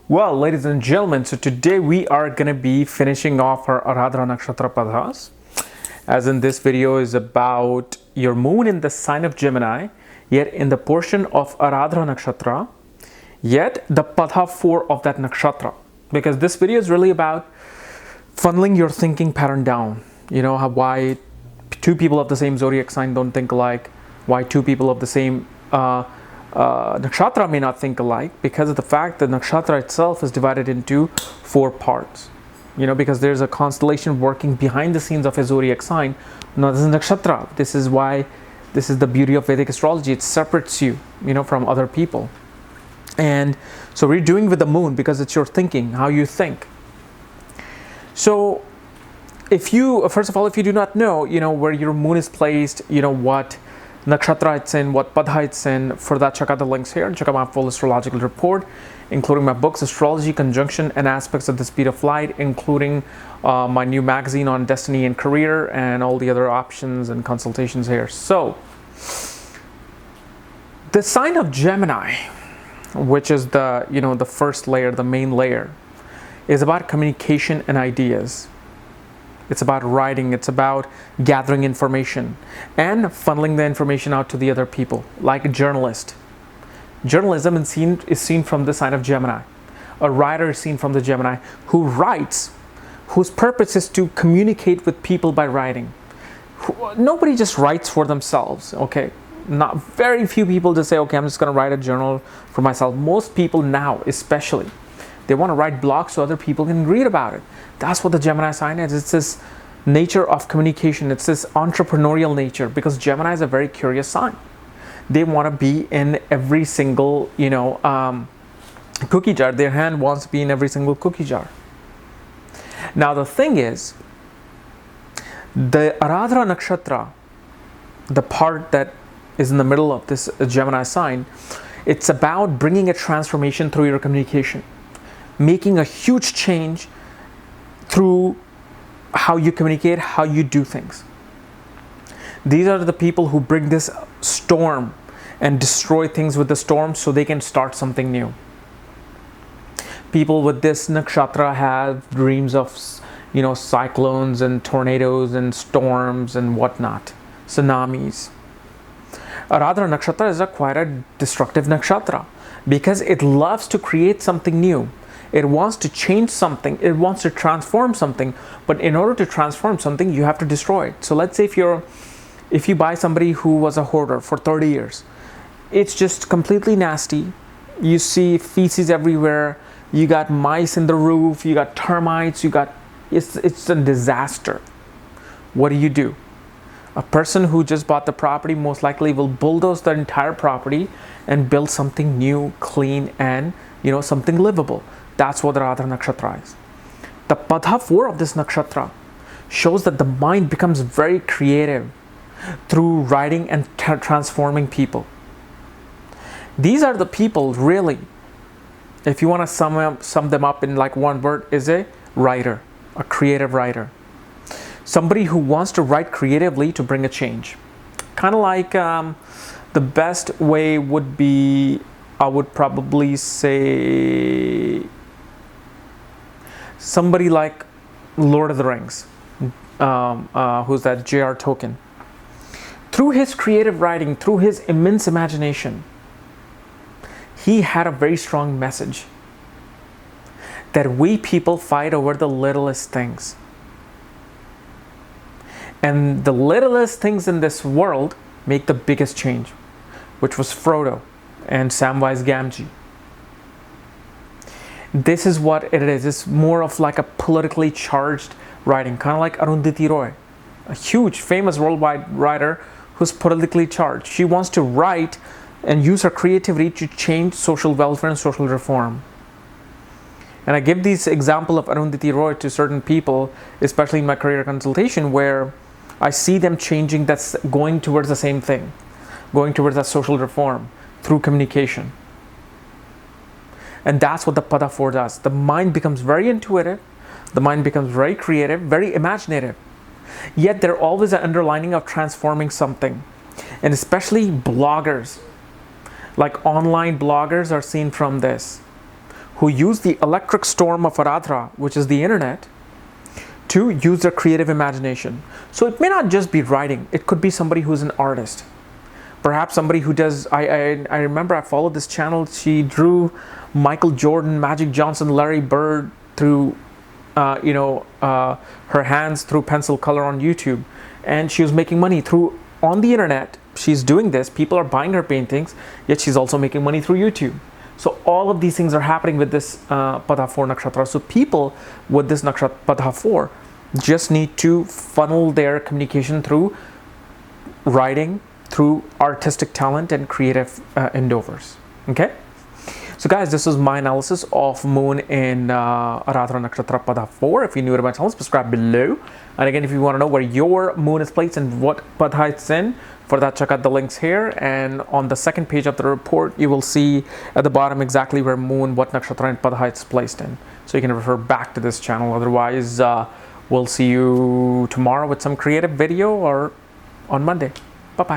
Well, ladies and gentlemen, so today we are going to be finishing off our Aradra Nakshatra Padhas. As in, this video is about your moon in the sign of Gemini, yet in the portion of Aradra Nakshatra, yet the Padha 4 of that Nakshatra. Because this video is really about funneling your thinking pattern down. You know, why two people of the same zodiac sign don't think alike, why two people of the same nakshatra may not think alike, because of the fact that nakshatra itself is divided into 4 parts. You know, because there's a constellation working behind the scenes of a zodiac sign. No, this is nakshatra. This is why, this is the beauty of Vedic astrology. It separates you, from other people. And so we're doing with the moon because it's your thinking, how you think. So if you, first of all, if you do not know, where your moon is placed, what nakshatra it's in, what padha it's in, for that check out the links here and check out my full astrological report, including my books, Astrology, Conjunction and Aspects of the Speed of Light, including my new magazine on destiny and career, and all the other options and consultations here. So the sign of Gemini, which is the, the first layer, the main layer, is about communication and ideas. It's about writing, it's about gathering information and funneling the information out to the other people, like a journalist. Journalism is seen from the sign of Gemini. A writer is seen from the Gemini who writes, whose purpose is to communicate with people by writing. Nobody just writes for themselves, okay? Not very few people just say, okay, I'm just going to write a journal for myself. Most people now, especially, they want to write blogs so other people can read about it. That's what the Gemini sign is. It's this nature of communication. It's this entrepreneurial nature, because Gemini is a very curious sign. They want to be in every single, cookie jar. Their hand wants to be in every single cookie jar. Now the thing is, the Aradra Nakshatra, the part that is in the middle of this Gemini sign, it's about bringing a transformation through your communication, making a huge change through how you communicate, how you do things. These are the people who bring this storm and destroy things with the storm so they can start something new. People with this nakshatra have dreams of, cyclones and tornadoes and storms and whatnot, tsunamis. Aradra nakshatra is quite a destructive nakshatra because it loves to create something new. It wants to change something. It wants to transform something. But in order to transform something, you have to destroy it. So let's say if you buy somebody who was a hoarder for 30 years, it's just completely nasty. You see feces everywhere. You got mice in the roof. You got termites. It's a disaster. What do? A person who just bought the property most likely will bulldoze the entire property and build something new, clean, and something livable. That's what the Aradra Nakshatra is. The Padha 4 of this Nakshatra shows that the mind becomes very creative through writing and transforming people. These are the people, really, if you want to sum them up in like one word, is a writer, a creative writer. Somebody who wants to write creatively to bring a change. Kind of like the best way would be, I would probably say, somebody like Lord of the Rings, who's that J.R. Tolkien. Through his creative writing, through his immense imagination, he had a very strong message that we people fight over the littlest things. And the littlest things in this world make the biggest change, which was Frodo and Samwise Gamgee. This is what it is. It's more of like a politically charged writing, kind of like Arundhati Roy, a huge, famous worldwide writer who's politically charged. She wants to write and use her creativity to change social welfare and social reform. And I give these example of Arundhati Roy to certain people, especially in my career consultation, where I see them changing, that's going towards the same thing, going towards that social reform through communication. And that's what the Padha 4 does. The mind becomes very intuitive, the mind becomes very creative, very imaginative. Yet there always an underlining of transforming something. And especially bloggers, like online bloggers, are seen from this, who use the electric storm of Aradra, which is the internet, to use their creative imagination. So it may not just be writing, it could be somebody who's an artist. Perhaps somebody who does, I remember I followed this channel, she drew Michael Jordan, Magic Johnson, Larry Bird through, her hands through pencil color on YouTube. And she was making money on the internet. She's doing this, people are buying her paintings, yet she's also making money through YouTube. So all of these things are happening with this Pada 4 Nakshatra. So people with this Nakshatra Pada 4 just need to funnel their communication through writing, through artistic talent and creative endeavors. Okay? So guys, this is my analysis of Moon in Aradra Nakshatra Pada 4. If you're new to my channel, subscribe below. And again, if you want to know where your Moon is placed and what Pada it's in, for that, check out the links here. And on the second page of the report, you will see at the bottom exactly where Moon, what Nakshatra and Pada it's placed in. So you can refer back to this channel. Otherwise, we'll see you tomorrow with some creative video or on Monday. Bye-bye.